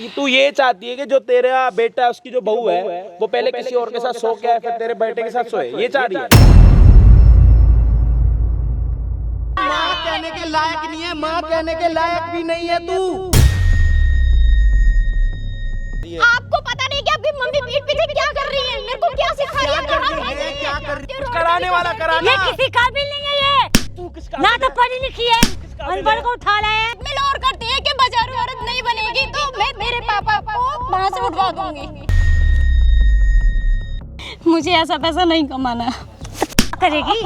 तू ये चाहती है कि जो तेरा बेटा उसकी जो बहू है वो पहले किसी और के साथ सो के आए फिर तेरे बेटे के साथ सोए, ये चाह रही है? माँ कहने के लायक नहीं है, माँ कहने के लायक भी नहीं है तू। आपको पता नहीं कि आपकी मम्मी पीठ पीछे क्या कर रही है, मेरे को क्या सिखा रही है, क्या कर रही है? कराने वाला कराना। ये किसी काबिल नहीं है, ये तू किस ना तो पढ़ी लिखी है, अनपढ़ को उठा लाया है। मिल और करती है कि बाजारू औरत नहीं बनेगी तो मैं मेरे पापा को वहाँ से उठवा दूंगी। मुझे ऐसा पैसा नहीं कमाना। करेगी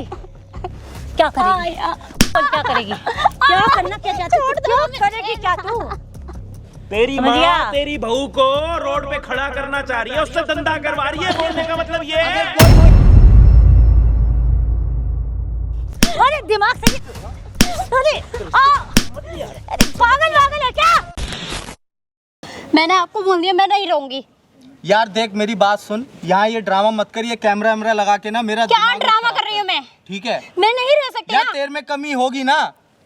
क्या करेगी? क्या करेगी? क्या करना क्या चाहती है? क्यों करेगी क्या तू? तेरी माँ तेरी बहू को रोड पे खड़ा करना चाह रही है, उससे धंधा करवा रही है, बोलने का मतलब ये है। अरे दिमाग से अरे पागल है क्या? मैंने आपको बोल दिया मैं नहीं रहूंगी। यार देख मेरी बात सुन, यहाँ ये ड्रामा मत कर, ये कैमरा वैमरा लगा के ना मेरा क्या ड्रामा कर रही हूँ मैं? ठीक है मैं नहीं रह सकती यार, ना। तेरे में कमी होगी ना,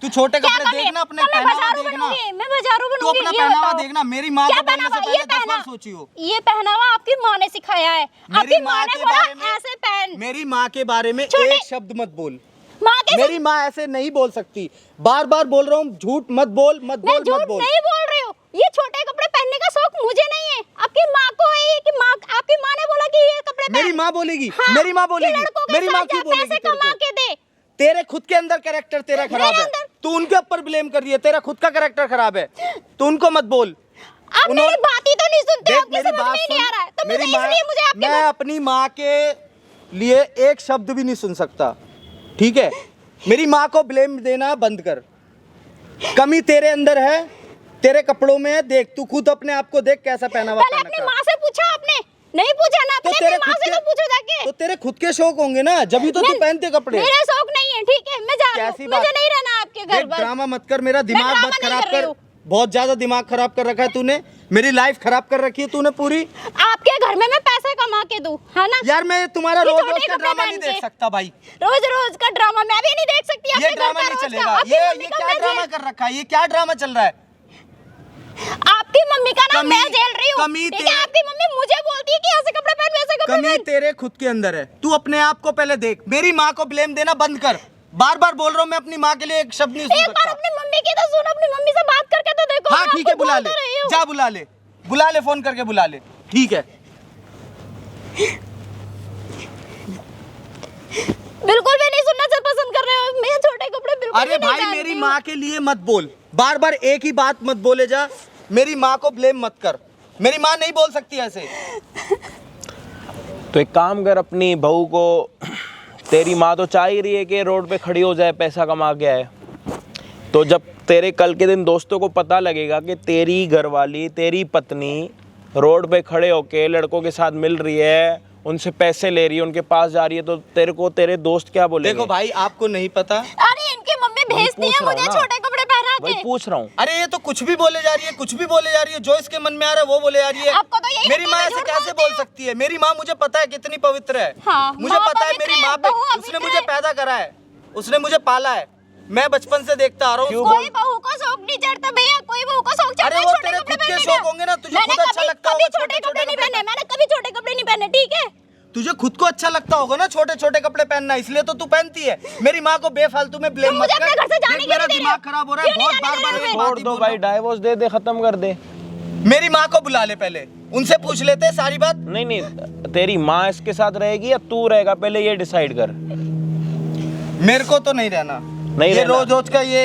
तू छोटे कपड़े देखना, अपने पहनावा देखना, मैं बाजारू तू बनूंगी। अपना ये पहनावा बताओ। देखना। मेरी माँ क्या को बोलने से पहनावा? पहले ये 10 बार पहना सोची हो। ये पहनावा आपकी माँ ने सिखाया है। आपकी माँ ने बोला ऐसे पहन। मेरी माँ के बारे में छोटे- एक शब्द मत बोल। माँ के मेरी माँ ऐसे नहीं बोल सकती, बार बार बोल रहा हूँ, झूठ मत बोल, मत मैं बोल, झूठ मत बोल। नहीं बोल रही हूँ। ये छोटे कपड़े पहनने का शौक मुझे नहीं है, आपकी माँ को है कि माँ आपकी माँ ने बोला कि ये कपड़े मेरी माँ बोलेगी, मेरी माँ बोलेगी, मेरी माँ क्यों बोलेगी? पैसे कमा के दे। तेरे खुद के अंदर कैरेक्टर तेरा खराब है, तू उनके ऊपर ब्लेम कर रही है, तेरा खुद का कैरेक्टर खराब है, तू उनको मत बोल। आप मेरी बात ही तो नहीं सुनते, देख आपकी मेरी समझ बात में नहीं आ रहा है, तो सुन, मुझे इसलिए मुझे आपके मैं अपनी माँ के लिए एक शब्द भी नहीं सुन सकता, ठीक है? मेरी माँ को ब्लेम देना बंद कर। कमी तेरे अंदर है, तेरे कपड़ों में है, देख तू खुद अपने आप को देख कैसा पहनावा पहले अपनी माँ से पूछा आपने? नहीं पूछा ना, तो अपने तेरे माँ खुद से के तो पूछो जाके। तो तेरे खुद के शौक होंगे ना, जब तो तू पहनते कपड़े। मेरे शौक नहीं है, ठीक है, मैं जा रही कैसी हूँ, बात? मुझे नहीं रहना आपके घर पर। ड्रामा मत कर, मेरा दिमाग ड्रामा मत नहीं खराब कर रही कर, हूँ। बहुत ज्यादा दिमाग खराब कर रखा है तूने, मेरी लाइफ खराब कर रखी है तूने पूरी। आपके घर में मैं पैसे कमा के दूं, है ना? यार मैं तुम्हारा ये रोज छोटे रोज का कपड़े ड्रामा पहन नहीं के। देख सकता भाई, रोज रोज का ड्रामा मैं भी नहीं देख सकती। ये अपने घर ड्रामा का नहीं रोज का। चलेगा। आपकी ये मम्मी का क्या मैं ड्रामा झेल- कर रखा है, ये क्या ड्रामा चल रहा है? आपकी मम्मी का ना मैं झेल रही हूँ, कमी ठीक है? आपकी मम्मी मुझे बोलती है कि ऐसे कपड़े पहन, वैसे कपड़े कमी पहन। तेरे खुद के अंदर है, तू अपने आप को पहले देख। मेरी माँ को ब्लेम देना बंद कर, बार बार बोल रहा हूँ, मैं अपनी माँ के लिए एक शब्द नहीं सुन एक बार सकता। अपनी मम्मी की तो सुनो, अपनी मम्मी से बात करके तो देखो। हाँ मैं ठीक है, आपको बुला बोल ले, तो रही हूँ। जा बुला ले, फोन करके बुला ले, ठीक है? बिल्कुल भी नहीं सुनना पसंद कर रहे हो, मैं छोटे कपड़े बिल्कुल अरे भी नहीं भाई पहनती मेरी हूँ। माँ के लिए मत बोल, बार बार एक ही बात मत बोले जा, मेरी माँ को ब्लेम मत कर, मेरी माँ नहीं बोल सकती ऐसे। तो एक काम कर, अपनी बहू को, तेरी माँ तो चाह ही रही है कि रोड पे खड़ी हो जाए, पैसा कमा के आए, तो जब तेरे कल के दिन दोस्तों को पता लगेगा कि तेरी घरवाली, तेरी पत्नी रोड पे खड़े होके लड़कों के साथ मिल रही है, उनसे पैसे ले रही है, उनके पास जा रही है, तो तेरे को तेरे दोस्त क्या बोलेंगे? देखो भाई आपको नहीं पता, अरे इनकी मम्मी भेजती है मुझे छोटे कपड़े पहना वही के। पूछ रहा हूँ। अरे ये तो कुछ भी बोले जा रही है, कुछ भी बोले जा रही है, जो इसके मन में आ रहा है वो बोले जा रही है। आपको तो यही मेरी लगता माँ है ऐसे झूठ कैसे बोलती बोल है? सकती है? मेरी माँ मुझे पता है कितनी पवित्र है, हाँ, मुझे माँ पता है पवित्र मेरी है, माँ पे, बहू उसने पवित्र मुझे है। पैदा करा है, उसने मुझे पाला है, मैं बचपन से देखता आ रहा हूँ। कोई बहू को शौक नहीं चढ़ता भैया, कोई बहू को शौक चढ़ता अरे है वो छोटे तेरे कपड़े खुद के पहनने शौक का। होंगे ना, तुझे मैंने खुद अच्छा कभी- लगता कभी होगा छोटे कपड़े नहीं पहने, मैंने कभी छोटे कपड़े नहीं पहने, ठीक है? तुझे खुद को अच्छा लगता होगा ना छोटे छोटे कपड़े पहनना, इसलिए तो तू पहनती है। मेरी माँ को बेफालतू में ब्लेम मत मुझे कर। अपने घर से जाने देख, क्यों मेरा नहीं दे दिमाग रहे? खराब हो रहा है, क्यों बहुत नहीं बार जाने बार दे रहे? एक बात छोड़ ही दो बोल भाई, रहा डाइवोर्स दे दे, खत्म कर दे। हूँ। मेरी माँ को बुला ले, पहले उनसे पूछ लेते सारी बात। नहीं नहीं, तेरी माँ इसके साथ रहेगी या तू रहेगा, पहले ये डिसाइड कर। मेरे को तो नहीं रहना, नहीं ये रहना। रोज रोज का ये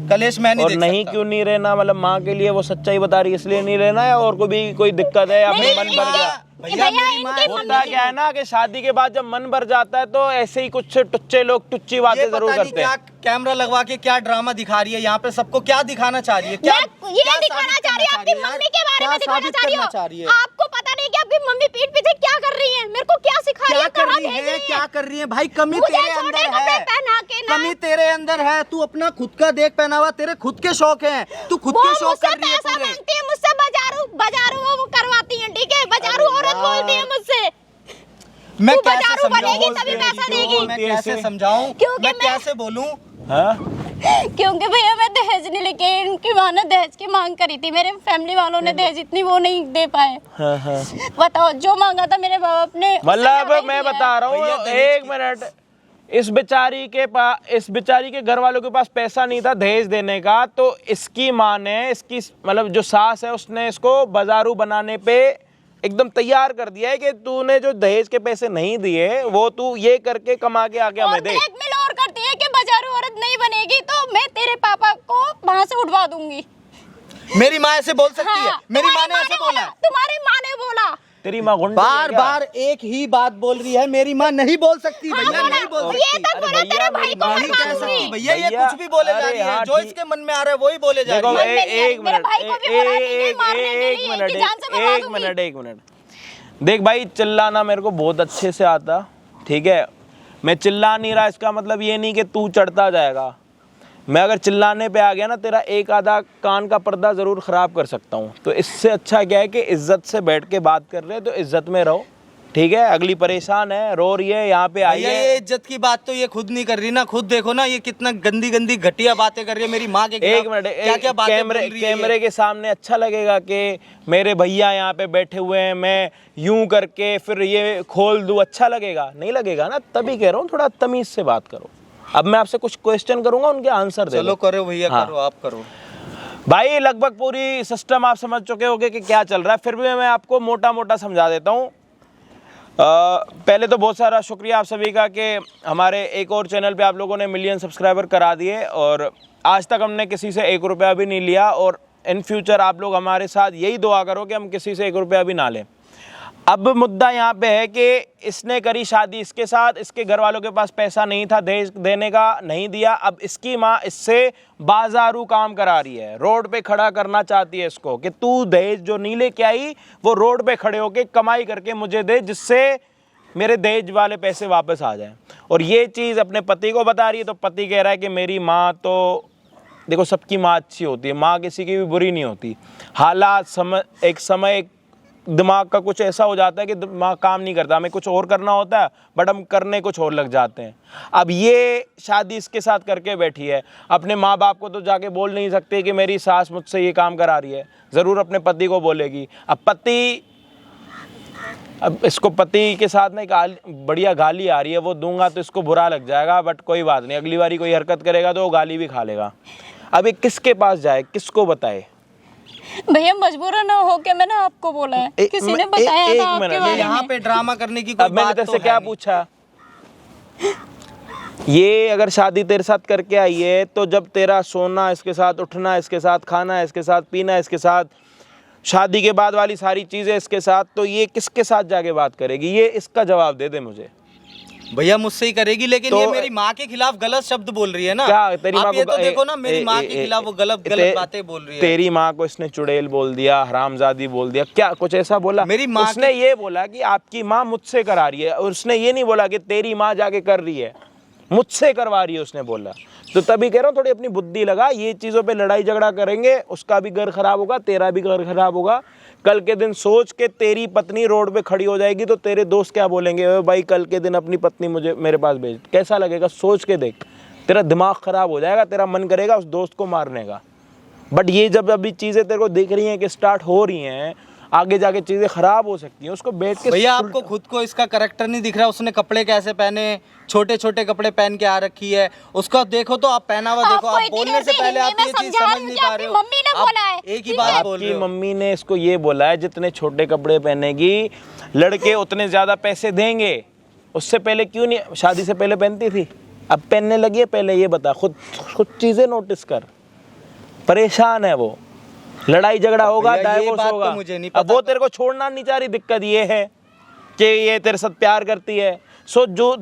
कलेश मैं नहीं और देख नहीं सकता। क्यों नहीं रहना, मतलब माँ के लिए वो सच्चाई बता रही है इसलिए नहीं रहना है, और कोई दिक्कत है या नहीं, मन नहीं, भर गया? भैया मेरी माँ इनके होता क्या है ना कि शादी के बाद जब मन भर जाता है तो ऐसे ही कुछ टुच्चे लोग टुच्ची बातें ये जरूर पता नहीं करते हैं। क्या कैमरा लगवा के क्या ड्रामा दिखा रही है यहाँ पे, सबको क्या दिखाना चाह रही है? क्या ये क्या दिखाना साबित चाह रही है, करना आपकी यार? मम्मी के बारे क्या में दिखाना साबित चाह रही करना हो। चाह रही है? आपको पता नहीं कि आपकी मम्मी पीठ पीछे क्या कर रही है, मेरे को क्या सिखा रही क्या है, कर कहाँ रही भेज है, रही क्या कर रही है? भाई कमी मुझे तेरे छोटे अंदर कपड़े है, पहना के ना। कमी तेरे अंदर है, तू अपना खुद का देख पहनावा, तेरे खुद के शौक हैं, तू खुद वो के शौक मुझसे कर रही है पैसा पूरे। मांगती है, मुझसे बाजारू वो करवाती है, ठीक है? बाजारू अरे औरत यार। बोलती है मुझसे। मैं तू कैसे बाजारू बनेगी समझाऊं? तभी पैसा क्यों देगी। मैं बोलती है कैसे ऐसे? समझाऊं? क्योंकि मैं मैं- कैसे बोलूं? हाँ? क्योंकि भैया मैं दहेज नहीं लेके, इनकी माँ ने दहेज की मांग करी थी, मेरे फैमिली वालों ने दहेज इतनी वो नहीं दे पाए। हाँ हाँ। बताओ, जो मांगा था मेरे बाप ने मतलब मैं बता रहा हूँ, एक मिनट, इस बेचारी के घर वालों के पास पैसा नहीं था दहेज देने का, तो इसकी माँ ने, इसकी मतलब जो सास है, उसने इसको बाजारू बनाने पे एकदम तैयार कर दिया है कि तूने जो दहेज के पैसे नहीं दिए वो तू ये करके कमा के आके हमें दे। ब्लैकमेल और करती है कि बाजारू औरत नहीं बनेगी तो मैं तेरे पापा को वहाँ से उठवा दूंगी। मेरी माँ ऐसे बोल सकती है? हाँ, मेरी माँ ने ऐसे बोला? तुम्हारी माँ ने बोला। तेरी माँ गुंडी बार बार एक ही बात बोल रही है, मेरी माँ नहीं बोल सकती भैया, नहीं बोल ये सकती। तक बोला तेरे भाई को नहीं कह सकती भैया, ये कुछ भी बोले जा रही है, जो इसके मन में आ रहा है वही बोले जा रही है। एक मिनट देख भाई, चिल्लाना मेरे को बहुत अच्छे से आता, ठीक है। मैं चिल्ला नहीं रहा, इसका मतलब ये नहीं कि तू चढ़ता जाएगा। मैं अगर चिल्लाने पे आ गया ना, तेरा एक आधा कान का पर्दा ज़रूर ख़राब कर सकता हूँ। तो इससे अच्छा क्या है कि इज़्ज़त से बैठ के बात कर रहे हैं तो इज़्ज़त में रहो, ठीक है। अगली परेशान है, रो रही है, यहाँ पे आई है। ये इज्जत की बात तो ये खुद नहीं कर रही ना, खुद देखो ना ये कितना गंदी गंदी घटिया बातें कर रही है मेरी माँ के खिलाफ। एक मिनट, क्या क्या बातें बोल रही है? कैमरे के सामने अच्छा लगेगा कि मेरे भैया यहाँ पे बैठे हुए हैं, मैं यूं करके फिर ये खोल दूं, अच्छा लगेगा? नहीं लगेगा ना, तभी कह रहा हूँ थोड़ा तमीज़ से बात करो। अब मैं आपसे कुछ क्वेश्चन करूंगा, उनके आंसर दे। चलो करो भैया, हाँ। करो, आप करो भाई। लगभग पूरी सिस्टम आप समझ चुके होंगे कि क्या चल रहा है, फिर भी मैं आपको मोटा मोटा समझा देता हूँ। पहले तो बहुत सारा शुक्रिया आप सभी का कि हमारे एक और चैनल पे आप लोगों ने मिलियन सब्सक्राइबर करा दिए, और आज तक हमने किसी से 1 रुपया भी नहीं लिया, और इन फ्यूचर आप लोग हमारे साथ यही दुआ करो कि हम किसी से 1 रुपया भी ना लें। अब मुद्दा यहाँ पे है कि इसने करी शादी इसके साथ, इसके घर वालों के पास पैसा नहीं था दहेज देने का, नहीं दिया। अब इसकी माँ इससे बाजारू काम करा रही है, रोड पे खड़ा करना चाहती है इसको कि तू दहेज जो नहीं लेके आई वो रोड पे खड़े होके कमाई करके मुझे दे, जिससे मेरे दहेज वाले पैसे वापस आ जाएं। और ये चीज़ अपने पति को बता रही है, तो पति कह रहा है कि मेरी माँ तो देखो, सबकी माँ अच्छी होती है, माँ किसी की भी बुरी नहीं होती। हालात एक समय दिमाग का कुछ ऐसा हो जाता है कि दिमाग काम नहीं करता, हमें कुछ और करना होता है बट हम करने कुछ और लग जाते हैं। अब ये शादी इसके साथ करके बैठी है, अपने माँ बाप को तो जाके बोल नहीं सकते कि मेरी सास मुझसे ये काम करा रही है, ज़रूर अपने पति को बोलेगी। अब इसको पति के साथ ना एक बढ़िया गाली आ रही है, वो दूंगा तो इसको बुरा लग जाएगा, बट कोई बात नहीं, अगली बारी कोई हरकत करेगा तो वो गाली भी खा लेगा। अब ये किसके पास जाए, किसको बताए? भैया मजबूरन हो के मैंने आपको बोला है, किसी ने बताया था आपके बारे में। यहाँ पे ड्रामा करने की कोई अब मैंने बात तेरे तो से क्या है नहीं। पूछा? ये अगर शादी तेरे साथ करके आई है तो जब तेरा सोना इसके साथ, उठना इसके साथ, खाना इसके साथ, पीना इसके साथ, शादी के बाद वाली सारी चीज़ें इसके साथ, तो ये किसके साथ जाके बात करेगी? ये इसका जवाब दे दे मुझे। भैया मुझसे ही करेगी, लेकिन तो ये मेरी माँ के खिलाफ गलत शब्द बोल रही है ना। क्या तेरी माँ आप ये को तो देखो ना, मेरी माँ के खिलाफ वो गलत बातें बोल रही है। तेरी माँ को इसने चुड़ैल बोल दिया, हरामजादी बोल दिया, क्या कुछ ऐसा बोला? मेरी माँ उसने ये बोला कि आपकी माँ मुझसे करा रही है, और उसने ये नहीं बोला कि तेरी माँ जाके कर रही है, मुझसे करवा रही है, उसने बोला। तो तभी कह रहा हूँ थोड़ी अपनी बुद्धि लगा। ये चीज़ों पे लड़ाई झगड़ा करेंगे, उसका भी घर खराब होगा, तेरा भी घर खराब होगा। कल के दिन सोच के तेरी पत्नी रोड पे खड़ी हो जाएगी तो तेरे दोस्त क्या बोलेंगे? ओए भाई, कल के दिन अपनी पत्नी मुझे मेरे पास भेज। कैसा लगेगा? सोच के देख, तेरा दिमाग खराब हो जाएगा, तेरा मन करेगा उस दोस्त को मारने का। बट ये जब अभी चीज़ें तेरे को दिख रही हैं कि स्टार्ट हो रही हैं, आगे जाके चीज़ें खराब हो सकती हैं, उसको बैठ के। भैया आपको खुद को इसका करैक्टर नहीं दिख रहा? उसने कपड़े कैसे पहने, छोटे छोटे कपड़े पहन के आ रखी है, उसका देखो तो आप पहनावा देखो। आप बोलने से पहले आप ये चीज समझ नहीं पा रहे हो। मम्मी ने बोला है, एक ही बात बोल रहे आपकी हो। मम्मी ने इसको ये बोला है जितने छोटे कपड़े पहनेगी लड़के उतने ज़्यादा पैसे देंगे। उससे पहले क्यों नहीं, शादी से पहले पहनती थी, अब पहनने लगी है? पहले ये बता, खुद चीज़ें नोटिस कर। परेशान है वो, लड़ाई झगड़ा होगा, डाइवोर्स होगा। मुझे नहीं अब वो तेरे को छोड़ना नहीं चाह रही, दिक्कत ये है कि ये तेरे साथ प्यार करती है। सो जो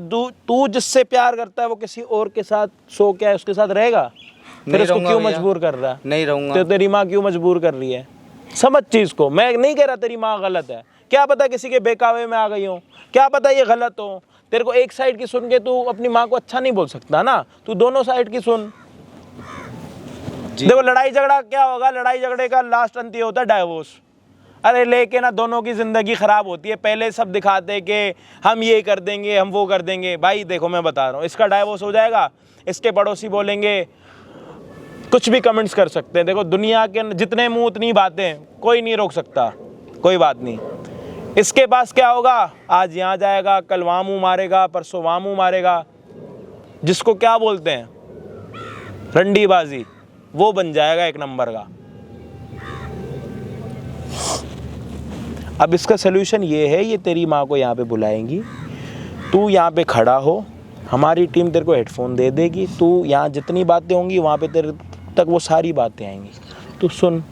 तू जिससे प्यार करता है वो किसी और के साथ सो क्या है उसके साथ रहेगा? फिर उसको क्यों मजबूर कर रहा है? नहीं रहूंगा। तो तेरी माँ क्यों मजबूर कर रही है? समझ चीज को। मैं नहीं कह रहा तेरी माँ गलत है, क्या पता किसी के बेकावे में आ गई हो, क्या पता ये गलत हो। तेरे को एक साइड की सुन के तू अपनी माँ को अच्छा नहीं बोल सकता ना, तू दोनों साइड की सुन। देखो लड़ाई झगड़ा क्या होगा, लड़ाई झगड़े का लास्ट अंत ये होता है डाइवोर्स। अरे लेके ना दोनों की ज़िंदगी ख़राब होती है। पहले सब दिखाते हैं कि हम ये कर देंगे, हम वो कर देंगे। भाई देखो मैं बता रहा हूँ, इसका डाइवोर्स हो जाएगा, इसके पड़ोसी बोलेंगे कुछ भी कमेंट्स कर सकते हैं। देखो दुनिया के जितने मुंह उतनी बातें, कोई नहीं रोक सकता, कोई बात नहीं। इसके पास क्या होगा, आज यहाँ जाएगा, कल वहाँ मुँह मारेगा, परसों वहाँ मुँह मारेगा, जिसको क्या बोलते हैं रंडीबाजी, वो बन जाएगा एक नंबर का। अब इसका सलूशन ये है, ये तेरी माँ को यहाँ पे बुलाएंगी, तू यहाँ पे खड़ा हो, हमारी टीम तेरे को हेडफोन दे देगी, तू यहाँ जितनी बातें होंगी वहाँ पे तेरे तक वो सारी बातें आएंगी, तू सुन।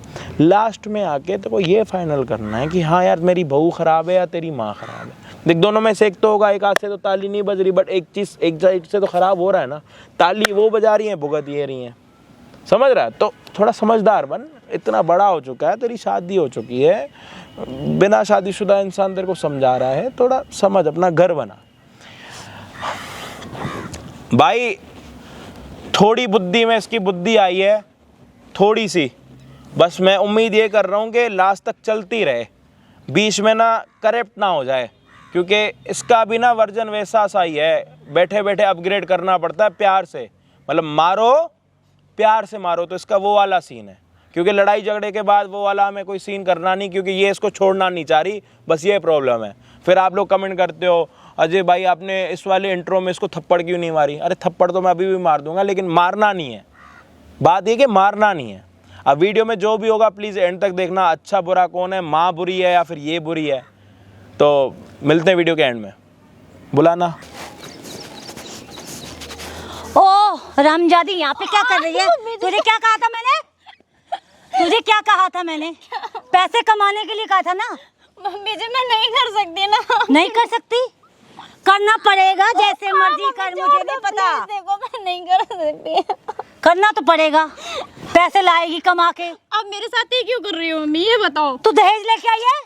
लास्ट में आके तेरे को ये फाइनल करना है कि हाँ यार मेरी बहू ख़राब है या तेरी माँ ख़राब है। देख दोनों में से एक तो होगा, एक हाथ से तो ताली नहीं बज रही, बट एक चीज़ एक साइड से तो ख़राब हो रहा है ना। ताली वो बजा रही हैं, भुगत ये रही हैं, समझ रहा है? तो थोड़ा समझदार बन, इतना बड़ा हो चुका है, तेरी शादी हो चुकी है, बिना शादीशुदा इंसान तेरे को समझा रहा है, थोड़ा समझ, अपना घर बना भाई। थोड़ी बुद्धि में इसकी बुद्धि आई है, थोड़ी सी, बस मैं उम्मीद ये कर रहा हूँ कि लास्ट तक चलती रहे, बीच में ना करप्ट ना हो जाए, क्योंकि इसका भी ना वर्जन वैसा सा ही है, बैठे बैठे अपग्रेड करना पड़ता है प्यार से, मतलब मारो प्यार से मारो, तो इसका वो वाला सीन है। क्योंकि लड़ाई झगड़े के बाद वो वाला हमें कोई सीन करना नहीं, क्योंकि ये इसको छोड़ना नहीं चाह रही, बस ये प्रॉब्लम है। फिर आप लोग कमेंट करते हो अजय भाई आपने इस वाले इंट्रो में इसको थप्पड़ क्यों नहीं मारी। अरे थप्पड़ तो मैं अभी भी मार दूंगा, लेकिन मारना नहीं है, बात ये कि मारना नहीं है। अब वीडियो में जो भी होगा प्लीज़ एंड तक देखना, अच्छा बुरा कौन है, माँ बुरी है या फिर ये बुरी है। तो मिलते हैं वीडियो के एंड में, बुलाना। ओह रामजादी यहाँ पे क्या कर रही है? तुझे क्या कहा था मैंने? तुझे क्या कहा था मैंने? पैसे कमाने के लिए कहा था ना। मम्मी जी मैं नहीं कर सकती ना। नहीं कर सकती? करना पड़ेगा, जैसे मर्जी कर, मुझे नहीं पता। देखो मैं नहीं कर सकती। करना तो पड़ेगा, पैसे लाएगी कमा के। आप मेरे साथ ये क्यों कर रही हो मम्मी, ये बताओ। तू दहेज लेके आई है?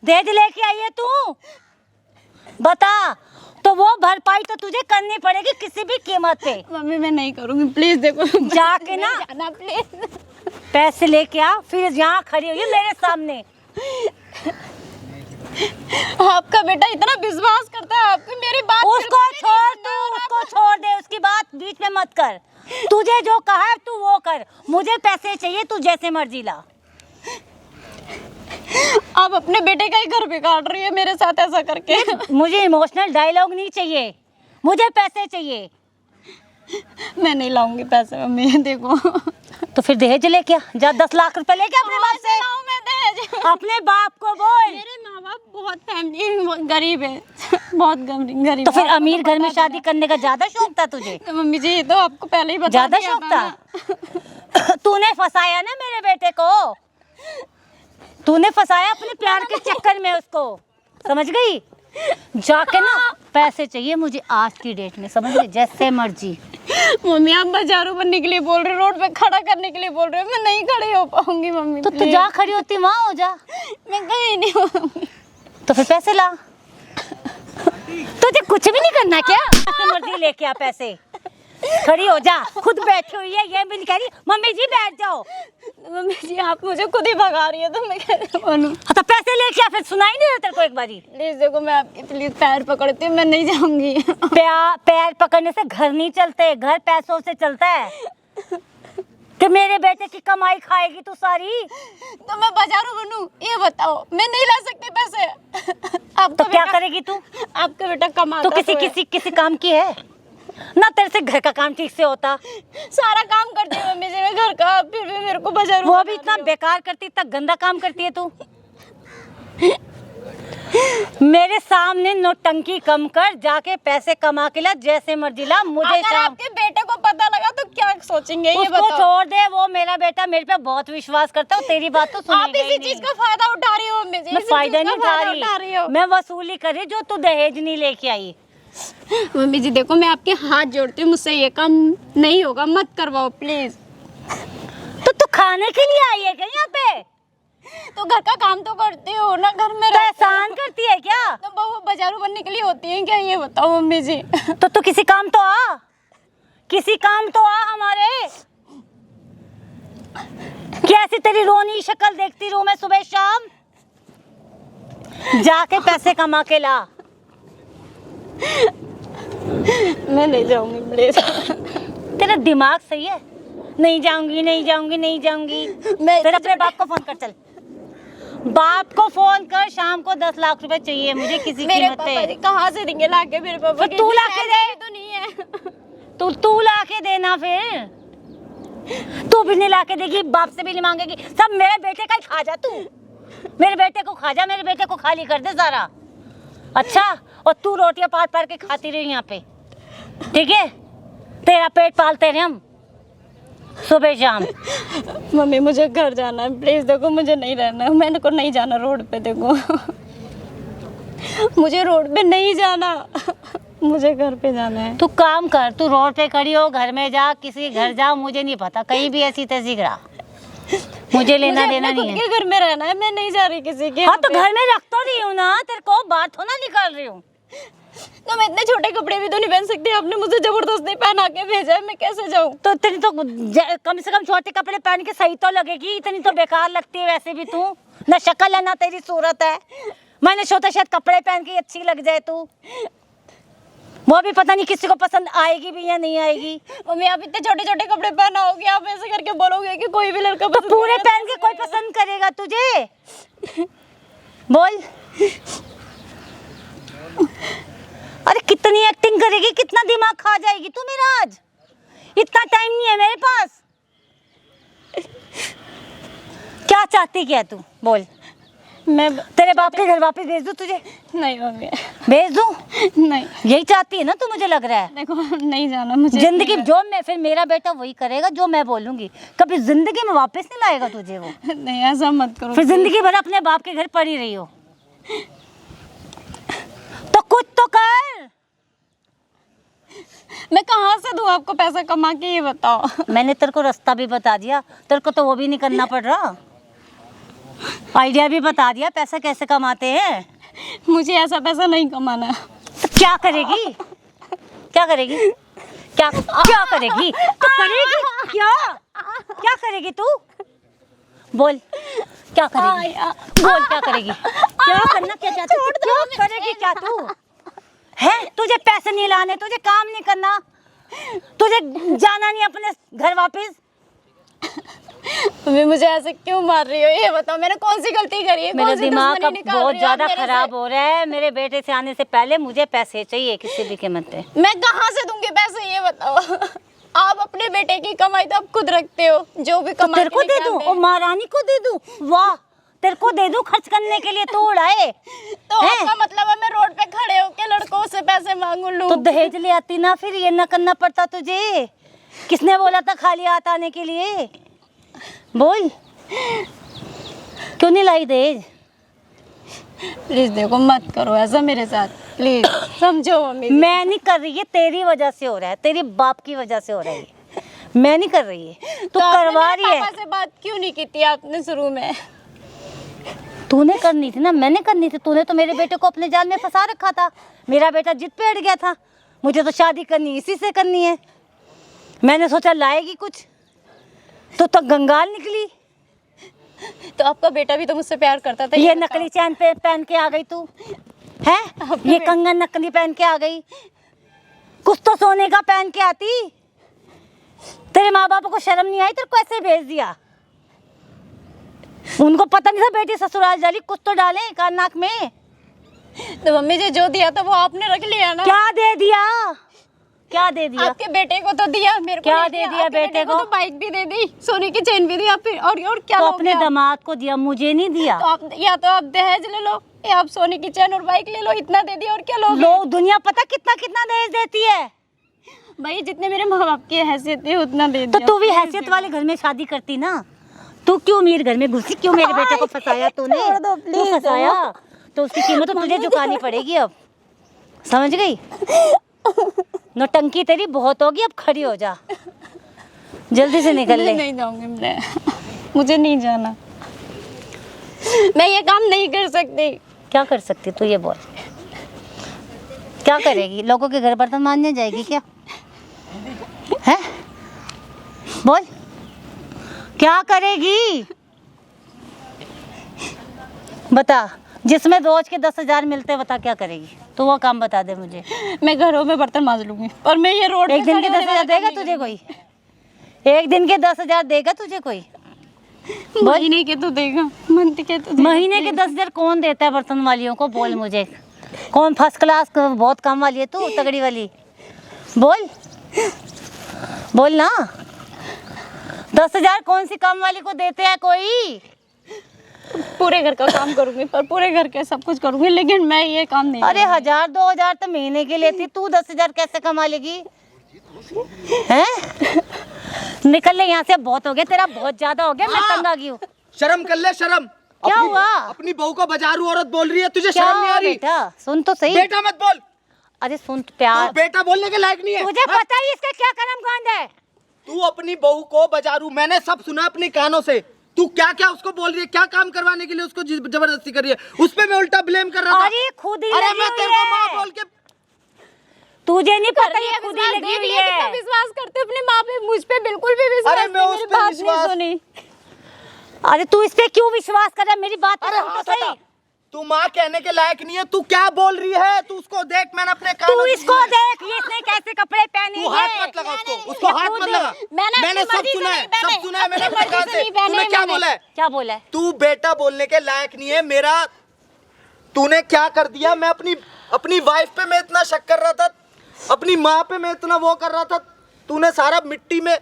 दहेज लेके आई है तू? बता। तो वो भरपाई तो तुझे करनी पड़ेगी किसी भी कीमत पे। मम्मी मैं नहीं करूंगी, प्लीज देखो जाके ना प्लीज पैसे लेके आ, फिर यहाँ खड़ी हुई मेरे सामने। आपका बेटा इतना विश्वास करता है आपकी, मेरी बात उसको छोड़, तू उसको छोड़ दे, उसकी बात बीच में मत कर। तुझे जो कहा है तू वो कर, मुझे पैसे चाहिए, तू जैसे मर्जी ला। आप अपने बेटे का ही घर भी काट रही है मेरे साथ ऐसा करके। मुझे इमोशनल डायलॉग नहीं चाहिए, मुझे पैसे चाहिए। मैं नहीं लाऊंगी पैसे मम्मी, देखो। तो फिर दहेज लेके आ, जा 10 लाख रुपए लेके अपने बाप से। मैं दहेज अपने बाप को बोल। मेरे माँ बाप बहुत फैमिली गरीब है, बहुत गरीब। तो फिर अमीर घर में शादी करने का ज्यादा शौक था तुझे? तो मम्मी जी ये तो आपको पहले ही बता ज्यादा दिया शौक था। तूने फंसाया ना मेरे बेटे को, तूने फंसाया अपने प्यार के चक्कर में उसको, समझ गई? जाके ना पैसे चाहिए मुझे आज की डेट में, समझ गई? जैसे मर्जी। मम्मी आप बाजारों बनने के लिए बोल रहे हो, रोड पे खड़ा करने के लिए बोल रहे हो, मैं नहीं खड़ी हो पाऊंगी मम्मी। तो तू जा खड़ी होती वहाँ हो जा। मैं कहीं नहीं हूँ। तो फिर पैसे ला। तुझे कुछ भी नहीं करना क्या? जैसे मर्जी लेके आ पैसे, खड़ी हो जा। खुद बैठी हुई है, ये भी नहीं कह रही मम्मी जी बैठ जाओ। मम्मी जी आप मुझे खुद ही भगा रही है, तो मैं कैसे बनूं? हाँ तो पैसे लेके आ, फिर सुनाई नहीं देता तेरे को एक बारी? प्लीज देखो मैं आपकी प्लीज पैर पकड़ती हूँ, मैं नहीं जाऊंगी। पैर पकड़ने से घर नहीं चलते, घर पैसों से चलता है। कि मेरे बेटे की कमाई खाएगी तू सारी? तो मैं बाजारों बनूं, ये बताओ? मैं नहीं ला सकती पैसे। आप तो क्या करेगी तू? आपका बेटा कमाता तो किसी काम की है ना? तेरे से घर का काम ठीक से होता? सारा काम करती हूँ मम्मी जी मैं घर का, फिर भी मेरे को बाजारों वो भी इतना बेकार करती, इतना गंदा काम करती है तू। मेरे सामने नोटंकी कम कर, जाके पैसे कमा के ला, जैसे मर्जी ला। मुझे अगर आपके बेटे को पता लगा तो क्या सोचेंगे ये उसको बताओ? छोड़ दे, वो मेरा बेटा मेरे पे बहुत विश्वास करता है, तेरी बात तो सुनेगा आप इसी चीज का फायदा उठा रही हो मम्मी जी। मैं इसी फायदा चीज नहीं का उठा फायदा रही, हो। मैं वसूली कर रही जो तू दहेज नहीं लेके आई। मम्मी जी देखो मैं आपके हाथ जोड़ती हूँ, मुझसे ये काम नहीं होगा, मत करवाओ प्लीज। तो तू खाने के लिए आई है क्या यहाँ पे? तो घर का काम तो करती हो ना, घर में तो एहसान करती है क्या? तो बहू बाजारू बनने के लिए होती है क्या, ये बताओ मम्मी जी? तो तू किसी काम तो आ, किसी काम तो आ हमारे। कैसी तेरी रोनी शक्ल देखती रहूं मैं सुबह शाम? जाके पैसे कमा के ला। मैं नहीं जाऊंगी प्लीज। तेरा दिमाग सही है? नहीं जाऊंगी, नहीं जाऊंगी, नहीं जाऊंगी। मैं फिर अपने बाप को फोन कर, चल बाप को फोन कर, शाम को 10 लाख रुपए चाहिए मुझे किसी मेरे कीमत पापा पे। जी कहाँ से देंगे लाके? मेरे पापा फिर तू किसी लाके दे। पैसे तो नहीं है। तू ला के देना, फिर तू भी नहीं ला के देगी, बाप से भी नहीं मांगेगी, सब मेरे बेटे का ही खा जा तू। मेरे बेटे को खा जा, मेरे बेटे को खाली कर दे सारा। अच्छा, और तू रोटियां पाट पाट के खाती रही यहाँ पे, ठीक है? तेरा पेट पालते रहे हम सुबह शाम। मम्मी मुझे घर जाना है, प्लीज देखो मुझे नहीं रहना है, मैंने को नहीं जाना रोड पे। देखो मुझे रोड पे नहीं जाना, मुझे घर पे जाना है। तू काम कर, तू रोड पे खड़ी हो, घर में जा, किसी घर जा, मुझे नहीं पता, कहीं भी ऐसी तैसी गिरा, मुझे लेना देना नहीं है। मुझे घर में रहना है, मैं नहीं जा रही किसी के। हाँ तो घर में रख तो रही हूँ ना, तेरे को बात हो ना निकाल रही हूँ। तो मैं इतने छोटे कपड़े भी तो नहीं पहन सकती, आपने मुझे जबरदस्ती पहना के भेजा है, मैं कैसे जाऊँ? तो इतनी तो कम से कम छोटे कपड़े पहन के सही तो लगेगी, इतनी तो बेकार लगती है वैसे भी तू। ना शक्ल है ना तेरी सूरत है, मैंने सोचा शायद कपड़े पहन के अच्छी लग जाए तू, वो भी पता नहीं किसी को पसंद आएगी भी या नहीं आएगी। मम्मी आप इतने छोटे छोटे कपड़े पहनाओगे, आप ऐसे करके बोलोगे कि कोई भी लड़का तो पसंद पूरे करेगा? पहन के कोई पसंद करेगा तुझे? बोल। अरे कितनी एक्टिंग करेगी, कितना दिमाग खा जाएगी तू मेरा आज, इतना टाइम नहीं है मेरे पास। क्या चाहती क्या तू, बोल। मैं तेरे बाप के घर वापस भेज दूं तुझे? नहीं मम्मी, भेज दूं? नहीं। यही चाहती है ना तू, मुझे लग रहा है। देखो नहीं जाना मुझे। जिंदगी जो मैं, फिर मेरा बेटा वही करेगा जो मैं बोलूंगी, कभी जिंदगी में वापस नहीं लाएगा तुझे वो। नहीं ऐसा मत करो। फिर जिंदगी भर अपने बाप के घर पड़ी रही हो, तो कुछ तो कर। मैं कहाँ से दूँ आपको पैसा कमा के, ये बताओ। मैंने तेरे को रास्ता भी बता दिया, तेरे को तो वो भी नहीं करना पड़ रहा, आइडिया भी बता दिया पैसा कैसे कमाते हैं। मुझे ऐसा पैसा नहीं कमाना। तो क्या करेगी, क्या करेगी, क्या क्या करेगी, तो करेगी क्या, क्या करेगी तू, बोल क्या करेगी, बोल क्या करेगी, क्या करना, क्या चाहती है, क्या करेगी, क्या तू है? तुझे पैसे नहीं लाने, तुझे काम नहीं करना, तुझे जाना नहीं अपने घर वापस। मम्मी मुझे ऐसे क्यों मार रही हो, ये बताओ, मैंने कौन सी गलती करी है? मेरा कौन सी दिमाग दुश्मनी अब निकाल बहुत रही हो आप ज्यादा मेरे से? खराब हो रहा है, मेरे बेटे से आने से पहले मुझे पैसे चाहिए किसी भी कीमत पे। मैं कहाँ से दूंगी पैसे, ये बताओ। आप अपने बेटे की कमाई तो आप खुद रखते हो, जो भी तो कमाई तेरे को दे दूं और महारानी को दे दूं? वाह, तेरे को दे दूं खर्च करने के लिए, तू उड़ाए। तो आपका मतलब है मैं रोड पे खड़े होके लड़कों से पैसे मांगू लूं? तो दहेज ले आती ना, फिर ये ना करना पड़ता तुझे। किसने बोला था खाली हाथ आने के लिए, बोल क्यों नहीं लाई दहेज? प्लीज देखो मत करो ऐसा मेरे साथ, प्लीज समझो मम्मी। मैं नहीं कर रही, ये तेरी वजह से हो रहा है, तेरी बाप की वजह से हो रहा है, मैं नहीं कर रही है, तू करवा रही है। पापा से बात क्यों नहीं की थी आपने शुरू में? तूने करनी थी ना, मैंने करनी थी। तूने तो मेरे बेटे को अपने जाल में फंसा रखा था, मेरा बेटा जिद पे अड़ गया था, मुझे तो शादी करनी इसी से करनी है। मैंने सोचा लाएगी कुछ, तो गंगाल निकली। तो आपका बेटा भी तो मुझसे प्यार करता था। ये नकली चैन पे पहन के आ गई तू है, ये कंगन नकली पहन के आ गई, कुछ तो सोने का पहन के आती। तेरे माँ बाप को शर्म नहीं आई, तेरे को ऐसे भेज दिया। उनको पता नहीं था बेटी ससुराल जाली, कुछ तो डाले कान नाक में। तो मम्मी जी जो दिया था वो आपने रख लिया ना? क्या दे दिया, क्या दे दिया? आपके बेटे को तो दिया, मेरे को क्या नहीं दे दिया आपके बेटे को? तो बाइक भी दे दी, सोने की चेन भी दी, आप फिर और क्या तो लोगे अपने आप? दामाद को दिया, मुझे नहीं दिया। तो आप या तो आप दहेज ले लो या आप सोने की चेन और बाइक ले लो, इतना दे दिया और क्या लोगे? लोग दुनिया पता कितना कितना दहेज देती है। भाई जितने मेरे माँ बाप की हैसियत है उतना दे तो दिया। तू भी हैसियत वाले घर में शादी करती ना, तू क्यों अमीर घर में घुसी, क्यों मेरे बेटे को फंसाया तूने? छोड़ दो, तू please, फंसाया तो उसकी कीमत तो तुझे चुकानी पड़ेगी अब, समझ गई? नौटंकी तेरी बहुत होगी, अब खड़ी हो जा, जल्दी से निकल ले। नहीं जाऊंगी मैं, मुझे नहीं जाना, मैं ये काम नहीं कर सकती। क्या कर सकती तू, ये बोल, क्या करेगी? लोगों के घर बर्तन मांजने जाएगी क्या है? बोल क्या करेगी, बता। जिसमें रोज के 10,000 मिलते, बता क्या करेगी? तो वो काम बता दे मुझे। मैं घरों में बर्तन मांज लूंगी और मैं ये रोड एक पे दिन के खड़े होने 10,000 वाला देगा काम तुझे नहीं कोई? एक दिन के 10,000 देगा तुझे कोई? महीने के तो देगा, मंथ के तो देगा। महीने के 10,000 कौन देता है बर्तन वालियों को? बोल मुझे, कौन फर्स्ट क्लास बहुत काम वाली है तू, तगड़ी वाली? बोल बोल ना। 10,000 कौन सी काम वाली को देते हैं कोई? पूरे घर का काम करूंगी, पर पूरे घर के सब कुछ करूंगी, लेकिन मैं ये काम नहीं अरे 1,000-2,000 तो महीने के लेती, तू 10,000 कैसे कमा लेगी? हैं? निकल ले यहाँ से, बहुत हो गया तेरा, बहुत ज्यादा हो गया। मैं तंग आ गई हूँ। शर्म कर ले, शर्म। क्या अपनी- हुआ? अपनी बहू को बाजारू औरत बोल रही है, तुझे क्या शर्म नहीं आ हुआ रही? बेटा? सुन तो सही। बेटा मत बोल। अरे सुन तो प्यार, तू बेटा बोलने के लायक नहीं है। तुझे पता ही इसका क्या कर्म कांड है? तू अपनी बहू को बाजारू, मैंने सब सुना अपनी कानों से। तू क्या क्या उसको बोल रही है, क्या काम करवाने के लिए उसको जबरदस्ती कर रही है, उस पे मैं उल्टा ब्लेम कर रहा था। अरे खुद ही अरे लगी मैं हुई तेरे को माँ है। बोल के, तुझे नहीं पता, रही ये है खुद ही विश्वास, लगी देख हुई लिया कितना है। विश्वास करते अपनी माँ पे, मुझ पे बिल्कुल भी विश्वास अरे मैं नहीं, उस मेरी पे बात विश्वास- नहीं सुनी। अरे तू इस पे क्यों विश्वास कर रहा है? मेरी बात तो अरे सुन तो हाँ सही। बेटा, तू माँ कहने के लायक नहीं है। तू क्या बोल रही है? तू उसको देख, मैंने अपने तू कानों से इसको सुना है। देख, ये इसने कैसे कपड़े पहने तू हैं। हाथ मत लगा उसको, मैंने- उसको हाथ मत लगा। मैंने सब अपनी सुना है, मर्जी से नहीं सब सुना है मैंने अपनी अपने कान मर्जी से से। नहीं पहने तूने क्या मैंने। बोला है? क्या बोला है? तू बेटा बोलने के लायक नहीं है मेरा। तूने क्या कर दिया? मैं अपनी वाइफ पे मैं इतना शक कर रहा था, अपनी माँ पे मैं इतना वो कर रहा था, तूने सारा मिट्टी में,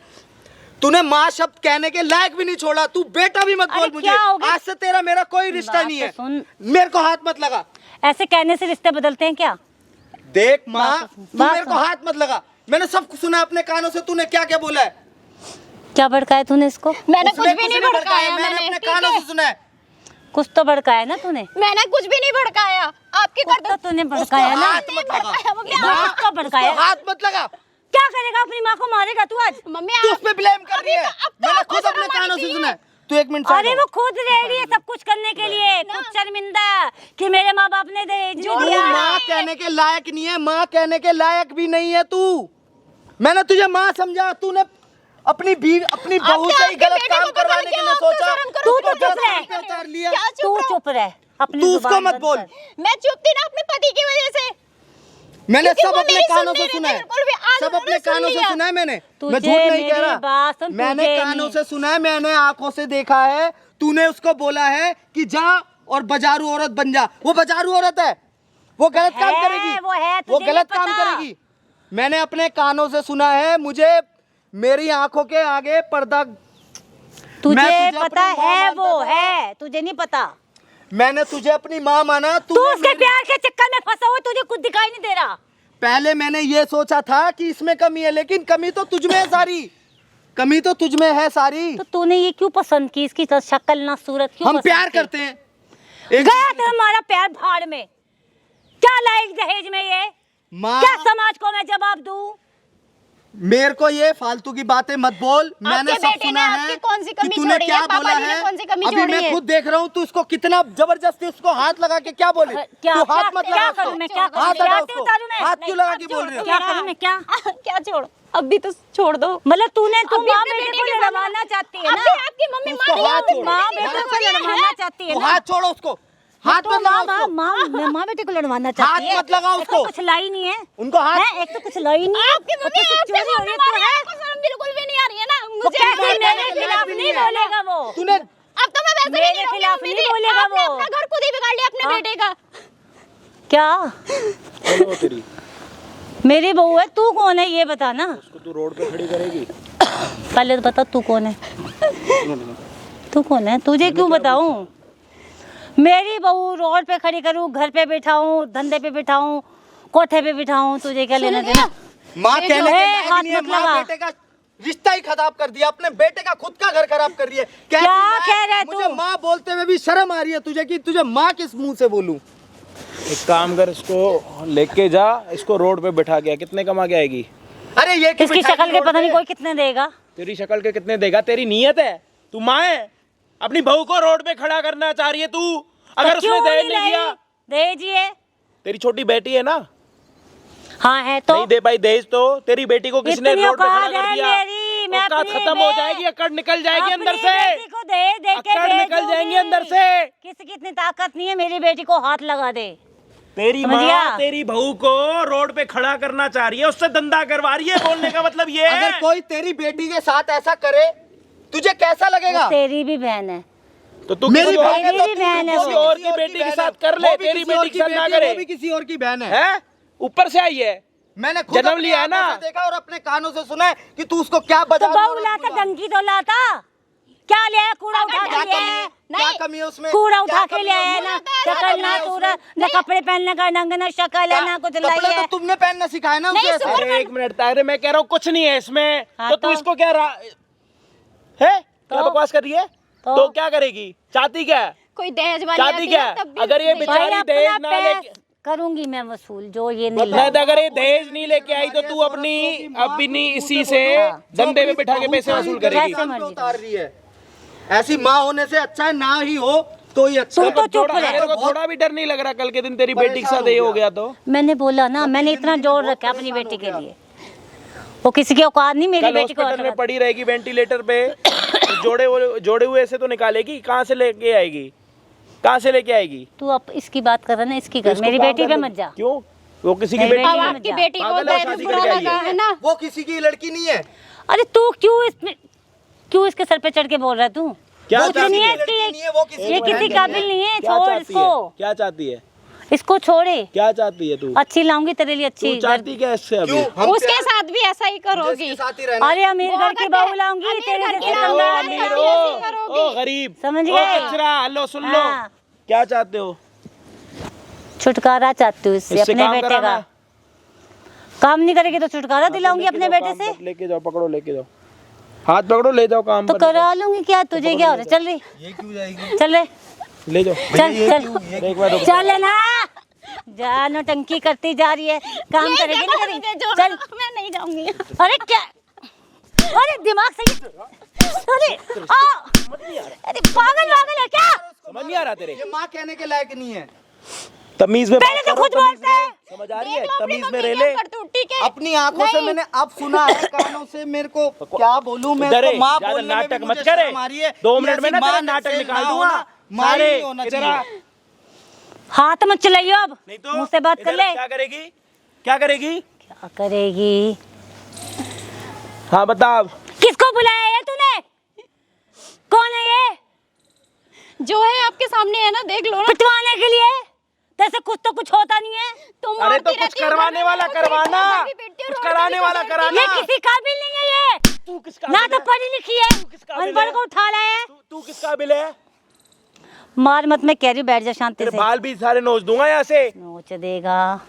तूने माँ शब्द कहने के लायक भी नहीं छोड़ा। तू बेटा भी मत अरे बोल मुझे। क्या हो गया? आज से तेरा मेरा कोई रिश्ता बात नहीं तो है। सुन। मेरे को हाथ मत लगा। ऐसे कहने से रिश्ते बदलते हैं क्या? देख माँ, बात तो सुन, तू बात मेरे को सुन। हाथ मत लगा। मैंने सब कुछ सुना अपने कानों से। तूने क्या क्या बोला है? क्या भड़काया तूने इसको? मैंने उसने कुछ भी नहीं भड़काया, मैंने अपने ठीक कानों है? से सुना है। कुछ तो भड़काया ना तूने? मैंने कुछ भी नहीं भड़काया, आपकी कुछ तो तूने भड़काया ना। हाथ मत लगा। वो क्या? माँ, कुछ तो भड़काया। उसको हाथ मत लगा। क्या करेगा? अपनी माँ को मारेगा तू आज? मम्मी तू आप उस पे ब्लेम कर रही है। अब तो मैंने आपको खुद अपने शर्म कानों आनी से चाहिए। सुना है। तू एक मिनट अरे वो खुद रेडी है सब कुछ करने के लिए। कुछ शर्मिंदा कि मेरे माँ बाप ने दे तू दिया। माँ कहने के लायक नहीं है, माँ कहने के लायक भी नहीं है तू। मैंने तुझे माँ समझा, तूने अपनी बहू से ही गलत काम करवाने के लिए सोचा। तू उसको तो चुप गलत रह। काम पे उतार लिया। क्या तू चुप चुप रह, अपनी तू उसको जुबान मत बंद बोल। कर। मैं चुप थी ना अपने पति की वजह से। मैंने क्योंकि सब वो अपने मेरी कानों सुनती से सुना नहीं है, थी बिल्कुल भी। आज सब उन्होंने अपने सुन कानों से लिया। सुना है मैंने। तुझे मैं झूठ नहीं मेरी कह रहा। बात सुन, मैंने तुझे कानों नहीं। से सुना है, मैंने आंखों से देखा है। तूने उसको बोला है कि जा और बाजारू औरत बन जा। वो बाजारू औरत है, वो गलत काम है, करेगी, वो है, वो तुझे गलत नहीं काम पता। करेगी। मैंने अपने कानों से सुना है। मुझे मेरी आंखों के आगे पर्दा, तुझे तुझे पता अपनी माँ है मानता वो था। है, तुझे नहीं पता। मैंने तुझे अपनी माँ माना। तू उसके प्यार के चक्कर में फंसा हुआ, तुझे कुछ दिखाई नहीं दे रहा। पहले मैंने ये सोचा था कि इसमें कमी है, लेकिन कमी तो तुझ में है सारी। कमी तो तुझ में है सारी। तो तूने ये क्यों पसंद की? इसकी तो शक्ल ना सूरत क्यों हम पसंद प्यार की? करते हैं। एक गया तो हमारा प्यार भाड़ में। क्या लायक दहेज में ये? माँ, क्या समाज को मैं जवाब दूं? मेरे को ये फालतू की बातें मत बोल। मैंने सब बेटे ने सुना है आपकी कौन सी कि कमी तूने छोड़ी क्या है? पापा बोला जी ने है। कौन सी कमी अभी छोड़ी मैं है? खुद देख रहा हूँ तू इसको कितना जबरदस्ती उसको हाथ लगा के क्या बोले। क्या तू हाथ क्या, मत क्या लगा करूं उसको। मैं? क्या करूं? हाथ क्या हटा आरती उसको। उतारूं मैं? हाथ क्यों लगा के नहीं, बोल रहे हो? क्या करूं मैं? क्या क्या छोड़, अब भी तो छोड़ दो। मतलब तूने तू अभी माँ अपने बेटे बेटे को के सामने- लड़वाना चाहती है ना? अभी आपकी मम्मी उसको माँ हाथ नहीं, छोड़। माँ आपकी बेटे बेटी को छोड़ी है। लड़वाना चाहती है तू ना? हाथ छोड़ो उसको। हाथ तो मत लगा माँ उसको। माँ बेटे को लड़वाना चाहती है। हाथ मत लगा एक उसको। तो कुछ लाई नहीं है। उनको हाथ हैं? एक तो कुछ लाई नहीं है। आपकी और मम्मी तुझसे आपसे चोरी हो रही मुंह है, मार तो रही है, है? आपको शर्म बिल्कुल भी नहीं आ रही है ना? तो मुझे कैसे ऐसे मेरे नहीं खिलाफ है। नहीं बोलेगा वो? तूने अब तो मैं वैसे मेरे भी नहीं खिलाफ रहूंगी, नहीं मम्मी। बोलेगा आपने वो। अपना घर खुद ही बिगाड़ लिया अपने हाँ। बेटे का। क्या बोलो तेरी मेरी बहू है? तू कौन है ये बता ना। उसको तू रोड पे खड़ी करेगी? पहले तो बता तू कौन है? तू कौन है? तुझे क्यों बताऊं? मेरी बहू रोड पे खड़ी करूं, घर पे बिठाऊं, धंधे पे बिठाऊं, कोठे पे बिठाऊं, तुझे क्या लेना देना? माँ कहने के है, लायक हाथ नहीं है। मत माँ लगा। बेटे का रिश्ता ही खराब कर दिया। अपने बेटे का खुद का घर खराब कर रही है। कैसी क्या माँ है? कह रहा है तू? मुझे माँ बोलते हुए भी शर्म आ रही है तुझे कि तुझे माँ किस मुंह से बोलूं। एक काम कर, इसको लेके जा, इसको रोड पे बैठा गया, कितने कमा के आएगी? अरे ये क्यों इसकी बिठाई शक्ल के रोड पता नहीं पे? कोई कितने देगा। तेरी शक्ल के कितने देगा? तेरी नीयत है, तू माँ है, अपनी बहू को रोड पे खड़ा करना चाह रही है तू। अगर तो उसने क्यों दहेज नहीं नहीं लाई? दिया, दहेज ये तेरी छोटी बेटी है ना, हाँ है तो नहीं दे पाई दहेज तो तेरी बेटी को किसने इतनी रोड पे खड़ा औकात कर है दिया? मेरी, मैं औकात अपनी खत्म हो जाएगी, अकड़ निकल जाएगी अपनी अंदर से, बेटी को दहेज दे के अकड़ निकल भेजूंगी। जाएंगी अंदर से। किसी की इतनी ताकत नहीं है मेरी बेटी को हाथ लगा दे। तेरी समझ गया? माँ तेरी बहू को रोड पे खड़ा करना चाह रही है, उससे धंधा करवा रही है। बोलने का मतलब ये है। अगर कोई तेरी बेटी के साथ ऐसा करे तुझे कैसा लगेगा? वो तेरी भी बहन है। तो तू मेरी किसी और बहन है तो मेरी बहन है किसी वो। और की बेटी के साथ कर ले, तेरी बेटी के साथ ना करे। वो भी किसी और की बहन है। हैं? ऊपर से आई है, मैंने खुद जन्म अपनी लिया है ना। आंखों से देखा और अपने कानों से सुना है कि तू उसको क्या तो बजा बहू लाता, डंकी तो लाता। क्या ले आया? कूड़ा उठा क्या के ले कमी आया। है? क्या कमी है उसमें? कूड़ा क्या उठा के कमी ले है आया उसमें? ना, क्या शक्ल कमी ना है सूरत उसमें? ना कपड़े पहनने का ढंग ना शक्ल है ना कुछ लाई कपड़े है। तो तुमने पहनना सिखाया ना उसे ऐसे। अरे एक मिनट तारे, मैं कह रहा हूँ कुछ नहीं है इसमें। हाँ तो तू तो? इसको क्या है क्या बकवास कर रही है? तो? तो क्या करेगी? चाहती क्या है? कोई दहेज वाली चाहती आती क्या है है? तब भी अगर ये नहीं। भाई बेचारी अपना दहेज ना पैस लेके करूंगी मैं वसूल, जो ये नहीं नहीं, ला। अगर ये दहेज नहीं लेके आई तो तू अपनी इसी से धंधे पे बिठा के पैसे वसूल करेगी। जैसे मर्जी। उतार रही है। ऐसी माँ होने से अच्छा है ना ही हो तो ही अच्छा तू है। तो चुप थोड़ा- रह। मेरे को थोड़ा भी डर नहीं लग रहा कल के दिन तेरी बेटी के साथ ये हो गया तो। मैंने बोला ना, मैंने इतना जोर रखा अपनी बेटी के लिए। वो किसी की औकात नहीं मेरी कल बेटी को। हॉस्पिटल में पड़ी रहेगी वेंटिलेटर पे, तो जोड़े हुए से तो निकालेगी, कहाँ से लेके आएगी? कहाँ से लेके आएगी? तू अब इसकी बात कर रहा ना, इसकी कर, इसको मेरी काम बेटी पे करने- मत जा। क्यों? वो किसी की मेरी बेटी अब है? आपकी बेटी को पागल है, दहेज शादी बुरा करके आई लगा है। है ना। वो किसी की लड़की नहीं है। अरे तू क्यों इसके सर पे चढ़ के बोल रहा है तू? क्या वो कुछ चाहती नहीं है? है लड़की इसकी, नहीं है, वो किसी ये की किसी बहन काबिल नहीं है। क्या छोड़ चाहती है? इसको, क्या चाहती है? इसको छोड़े। क्या चाहती है तू? अच्छी लाऊंगी तेरे लिए, तू अच्छी चाहती क्या इससे अभी? क्यों? हम उसके प्यार- साथ भी ऐसा ही करोगी। जिसके साथ ही रहना। अरे अमीर घर की बहू लाऊंगी अमीर तेरे घर की जैसे लाऊंगी। ओ कंगाल अमीर, नहीं। ऐसी ओ करोगी। गरीब, समझ ओ गए? कचरा, हेलो सुन लो। हाँ। क्या चाहते हो? छुटकारा चाहती हूँ इससे, इससे अपने काम बेटे कराना? का। काम नहीं करेगी तो छुटकारा दिलाऊंगी अपने बेटे से। लेके जाओ, पकड़ो, लेके जाओ, हाथ पकड़ो, ले जाओ काम तो पर। करा लूंगी, क्या तुझे क्या हो रहा है? चल रही, ये क्यों जाएगी? चल रे, ले जाओ। चल चल एक बार रुको। चल ना, जा नौटंकी करती जा रही है, काम ले करेगी जाओ, नहीं मुझे करेगी। जो- चल, मैं नहीं जाऊंगी। अरे क्या, अरे दिमाग सही, अरे अरे पागल है क्या? समझ नहीं आ रहा तेरे? ये माँ कहने के लायक नहीं है। तमीज में पहले बात तो करो, खुद तमीज बोलते में। हैं। समझ आ रही देख है? लो अपनी तमीज में मम्मी रह क्या ले। करती हूँ, ठीक है। अपनी आंखों से नहीं। मैंने अब सुना है, कानों से मेरे को क्या बोलूं मैं? इधर इसको है, माँ ज्यादा बोलने में भी नाटक मुझे मत करे। शर्म आ रही है। 2 कि मिनट में ऐसी ना तेरा माँ नाटक से निकाल ना दूंगा। होना, माँ ही सारे नहीं होना इधर आ। चाहिए। हाथ मत चलाइयो अब, नहीं तो मुझसे बात कर इधर ले। क्या करेगी? क्या करेगी? क्या करेगी? हाँ बता अब। किसको बुलाया है तूने? कौन है ये? जो है आपके सामने है ना, देख लो ना। पिटवाने के लिए? तेरे कुछ तो कुछ होता नहीं है। तुम अरे तो मारती कुछ रहती हो, करवाने घर में वाला मैं करवाना, घर में बैठती हूँ, कुछ रोड पे कराने भी वाला गुजरती कराना। ये किसी काबिल नहीं है ये, तू किस ना काबिल तो है? पढ़ी लिखी है, किस काबिल अनपढ़ है? को उठा लाया है। तू किस काबिल है? मार मत, मैं कह रही हूँ बैठ जा शांति तेरे से। बाल भी सारे नोच दूंगा यहाँ से। नोच देगा।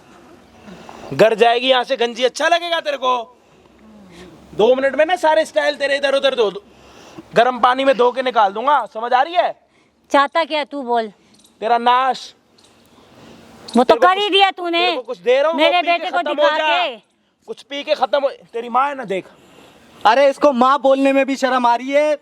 घर जाएगी यहाँ से गंजी, अच्छा लगेगा तेरे को? 2 मिनट में ना सारे स्टाइल तेरे इधर उधर धो गर्म पानी में धो के निकाल दूंगा। समझ आ रही है? चाहता क्या है तू बोल? तेरा नाश। वो तो तेरे को कर ही दिया तूने, तेरे को कुछ दे रहा हूँ, मेरे वो पी के बेटे को खत्म हो दिखा जा। के। कुछ पी के खत्म हो। तेरी माँ है ना, देख। अरे इसको माँ बोलने में भी शर्म आ रही है।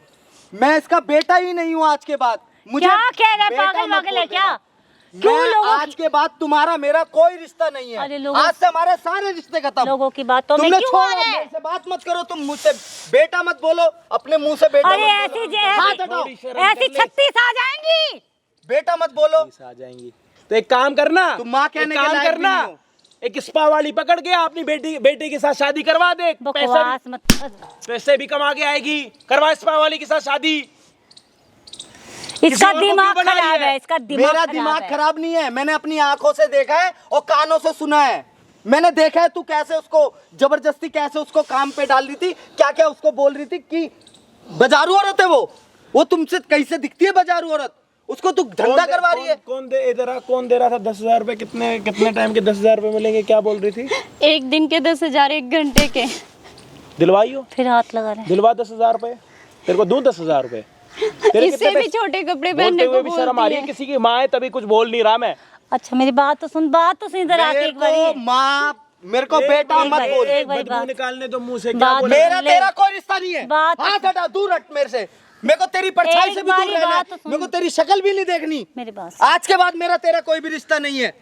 मैं इसका बेटा ही नहीं हूँ आज के बाद। मुझे क्या कह रहा है? बेटा पागल मत वागल है बोल क्या? देना। क्यों मैं लोगों आज के बाद तुम्हारा मेरा कोई रिश्ता नहीं अरे है। लोगों- आज से हमारे सारे रिश्ते खत्म। लोगों की बातों में तुमने क्यों छोड़ो, आ रहे मेरे हैं? से बात मत करो। तुम मुझसे बेटा मत बोलो, अपने मुंह से बेटा अरे मत ऐसी बोलो। हाथ हटाओ। थोड़ी शर्म ऐसी कर ले। 36 आ जाएंगी। बेटा मत बोलो। आ जाएंगी तो एक काम करना, तुम माँ कहने एक के काम लायक भी करना, नहीं हो। एक स्पा वाली पकड़ के अपनी बेटे के साथ शादी करवा दे। बकवास मत कर। पैसे भी कमा के आएगी। करवा स्पा वाली के साथ शादी। इसका और को क्यों दिमाग बना रही खराब है? है, इसका दिमाग मेरा खराब दिमाग है। खराब नहीं है। मैंने अपनी आंखों से देखा है और कानों से सुना है। मैंने देखा है तू कैसे उसको जबरदस्ती कैसे उसको काम पे डाल रही थी, क्या क्या उसको बोल रही थी कि बाजारू औरत है वो तुमसे कैसे दिखती है बाजारू औरत? उसको तू धंधा करवा रही है। कौन दे इधर आ, कौन दे रहा था 10,000 रुपए? कितने टाइम के 10,000 रुपए मिलेंगे? क्या बोल रही थी? एक दिन के 10,000, 1 घंटे के। दिलवाइयो, फिर हाथ लगा रहे हैं। दिलवा 10,000 रुपए। तेरे को दूं 10,000 रुपए? तेरे इससे कितने भी पैसे- छोटे कपड़े बोलते पहनने हुए को भी शर्म आ बोलती रही है। है। किसी की माँ है तभी कुछ बोल नहीं रहा मैं। अच्छा मेरी बात तो सुन, बात तो सुन इधर आके मेरे एक बार। को माँ, मेरे को बेटा मत बोल। एक बारी बदबू बात। निकालने तो मुंह से क्या बात- बोले? मेरा ले। तेरा कोई रिश्ता नहीं है। बात- हाथ हटा, दूर हट मेरे से। मेरे को तेरी परछाई एक से भी दूर बारी रहना है, बात तो सुन। मेरे को तेरी शक्ल भी नहीं देखनी। मेरी बात आज के बाद मेरा तेरा कोई भी रिश्ता नहीं है।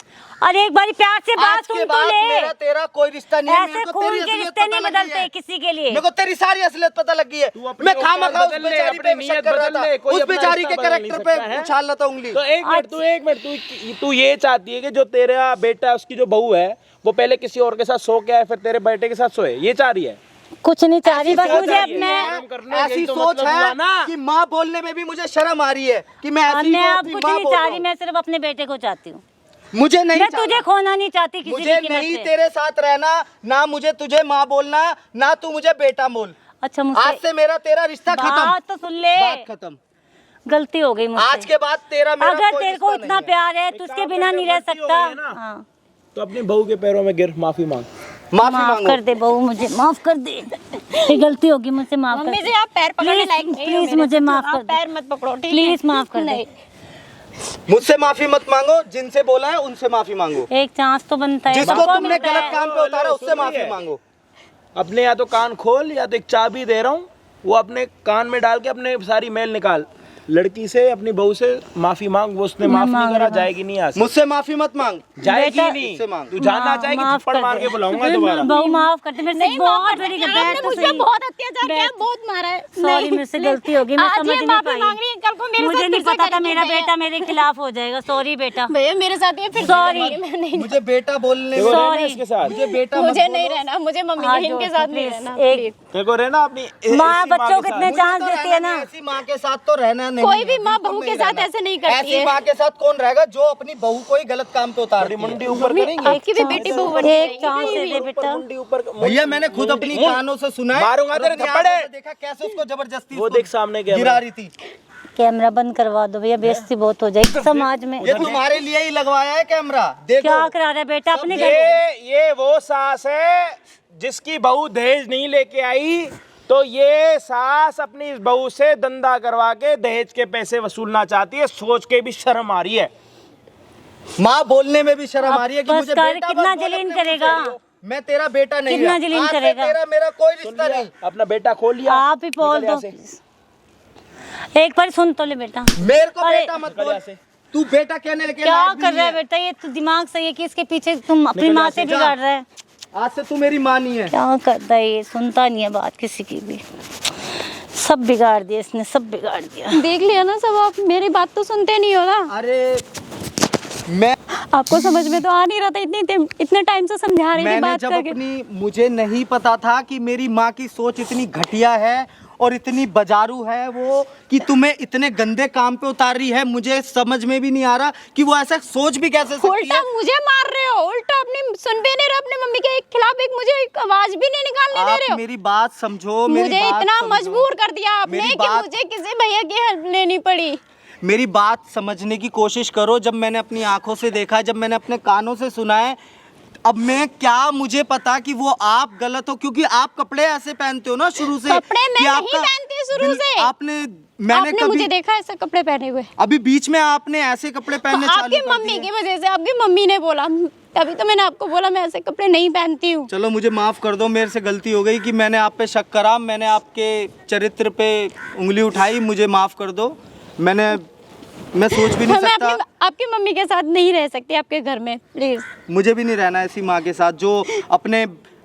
अरे एक बारी प्यार से बात आज के सुन तो बाद ले। मेरा तेरा कोई रिश्ता नहीं है। ऐसे मेरे को खून तेरी के असलियत रिश्ते नहीं पता लगी बदलते है। किसी के लिए। मेरे को तेरी सारी असलियत पता लगी है। मैं खामखा उस बेचारी पे शक कर रहा था, उस बेचारी के कैरेक्टर पे उछाल रहा था उंगली। तो एक मिनट तू ये चाहती है कि जो तेरा बेटा उसकी जो बहू है वो पहले किसी और के साथ सो के आए फिर तेरे बेटे के साथ सोए, ये चाह रही है? कुछ नहीं चाह रही, बस सोच मुझे है अपने ऐसी सोच है कि माँ बोलने में भी मुझे शर्म आ रही है कि मैं ऐसी मैं को अब अपनी कुछ माँ नहीं बोल चाह रहा रही, हूँ। मैं सिर्फ अपने बेटे को चाहती हूँ। मुझे नहीं मैं चाहना। तुझे खोना नहीं चाहती किसी मुझे भी कीमत नहीं से। तेरे साथ रहना, ना मुझे तुझे माँ बोलना, ना तू मुझे बेटा बोल। अच्छा मुझसे आज से मेरा तेरा रिश्ता खत्म। बात तो सुन ले, बात खत्म। गलती हो गई मुझसे। आज के बाद तेरा मेरा अगर कोई तेरे को रिश्ता इतना नहीं है। प्यार है तो उसके बिना नहीं रह गलती हो सकता। गई है ना? हाँ। तो अपनी बहू के पैरों में गिर, माफी मांग। माफी माफ मांगो। कर दे बहू, मुझे माफ कर दे। ये गलती होगी मुझसे, माफ कर मम्मी दे। जी आप पैर पकड़ने लायक नहीं हो प्लीज मेरे। मुझे माफ आप कर दे। पैर मत पकड़ो, ठीक है? प्लीज माफ कर दे। नहीं। मुझसे माफी मत मांगो, जिनसे बोला है उनसे माफी मांगो। एक चांस तो बनता है। जिसको सबको तुमने मिलता गलत है। काम पे उतारा उससे सुन रही माफी है? मांगो। अपने या तो कान खोल या तो एक चाबी दे रहा हूँ, वो अपने कान में डाल के अपने सारी मेल निकाल। लड़की से अपनी बहू से माफी मांग, वो उसने माफ नहीं मांग करा, रहा। जाएगी नहीं आज से। मुझसे माफी मत मांग। जाएगी बेटा, नहीं। इससे मांग। तू जानना चाहेगी माफ थप्पड़ कर मार दे। के बुलाऊंगा दोबारा। बहू माफ कर दे, मेरे से नहीं माफ बहुत कर बड़ी दीजिए, बैठ आपने तो मुझ पे सही। बहुत अत्याचार किया, बैठ- बहुत मारा है। सॉरी, नहीं, मेरे से नहीं। गलती होगी, मैं आज समझ ये नहीं माफी पाई। मांग रही है, कल को मेरे मुझे साथ नहीं फिर से पता था करेंगे मेरा भैया। बेटा मेरे खिलाफ हो जाएगा। सॉरी बेटा। भैया मेरे साथ ये फिर Sorry। मैं नहीं, मुझे बेटा बोलने तेरे को रहना Sorry। है इसके साथ? मुझे बेटा मत मुझे बोलो। नहीं रहना, मुझे मम्मी हाँ, के इनके जो, साथ तो नहीं please, रहना। एक- please। तेरे को रहना अपनी माँ ऐसी बच्चों के को साथ। इतने मुझे चांस तो देती रहना है ना। नहीं, ऐसी माँ के साथ तो रहना नहीं कोई है, भी माँ बिल्कुल बहू नहीं के साथ रहना। ऐसे नहीं करती ऐसी है। माँ के साथ कौन रहेगा जो अपनी बहू को ही गलत काम पे उतार बड़ी मुंडी ऊपर मम्मी, करेंगी। आपकी भी बेटी बहू बन एक जाएगी। चांस दे दे बेटा। मुंडी ऊपर। भैया मैंने खुद अपनी कानों से सुना है, मारूंगा और तेरे अपनी थप्पड़। आंखों से देखा कैसे उसको जबरदस्ती वो उसको देख सामने कैमरा। गिरा रही थी। कैमरा बंद करवा दो भैया, बेइज्जती बहुत हो जाएगी समाज में। ये तुम्हारे लिए ही लगवाया है कैमरा, देखो। क्या करा रहा है बेटा अपने घर? ये वो सास है जिसकी बहू दहेज नहीं लेके आई, तो ये सास अपनी इस बहू से धंधा करवा के दहेज के पैसे वसूलना चाहती है। सोच के भी शर्म आ रही है। माँ बोलने में भी शर्म आ रही है कि बस मुझे कर, बेटा कितना मत बोल, जलील अपने करेगा? मुझसे। मैं तेरा बेटा नहीं कितना रहा। जलील आज से करेगा? तेरा मेरा कोई रिश्ता नहीं। अपना बेटा खोल लिया, आप ही बोल निकल दो यहाँ से। please। एक बार सुन तो ले बेटा। मेरे को अरे, बेटा मत निकल बोल। यहाँ से। तू बेटा कहने के क्या लायक भी कर रहा है नहीं बेटा? ये तो दिमाग सही है कि इसके पीछे तुम अपनी निकल माँ यहाँ से से, बिगाड़ रहा है। आज से तू मेरी माँ नहीं है। क्या करता है ये? सुनता नहीं है बात किसी की भी। सब बिगाड़ दिया इसने, सब बिगाड़ दिया। देख लिया ना सब, आप मेरी बात तो सुनते नहीं हो ना। अरे मैं आपको समझ में तो आ नहीं रहा था, इतने टाइम से समझा रही थी मैंने बात जब करके। अपनी मुझे नहीं पता था कि मेरी माँ की सोच इतनी घटिया है और इतनी बाजारू है वो, कि तुम्हें इतने गंदे काम पे उतार रही है। मुझे समझ में भी नहीं आ रहा कि वो ऐसा सोच भी कैसे सकती उल्टा है। मुझे मार रहे हो, उल्टा अपनी सुन भी नहीं रहे अपनी मम्मी के खिलाफ, एक मुझे एक आवाज भी नहीं निकालने दे रहे आप हो। मेरी बात समझो, मेरी मुझे बात इतना समझो। मजबूर कर दिया आपने मेरी कि बात- मुझे किसी भैया की हेल्प लेनी पड़ी। मेरी बात समझने की कोशिश करो। जब मैंने अपनी आंखों से देखा, जब मैंने अपने कानों से सुना है, अब मैं क्या मुझे पता कि वो आप गलत हो, क्योंकि आप कपड़े ऐसे पहनते हो ना शुरू से। कपड़े मैं कि नहीं आपका पहनती शुरू बिल- से। आपने मैंने आपने मुझे कभी देखा ऐसे कपड़े पहने हुए? अभी बीच में आपने ऐसे कपड़े पहनने चालू आपकी कर मम्मी दिए। की वजह से, आपकी मम्मी ने बोला, तभी तो मैंने आपको बोला मैं ऐसे कपड़े नहीं पहनती हूँ। चलो मुझे माफ़ कर दो, मेरे से गलती हो गई कि मैंने आप पे शक करा, मैंने आपके चरित्र पे उंगली उठाई, मुझे माफ़ कर दो। मैं सोच भी नहीं मैं सकता। आपकी मम्मी के साथ नहीं रह सकती आपके घर में, प्लीज। मुझे भी नहीं रहना ऐसी माँ के साथ जो अपने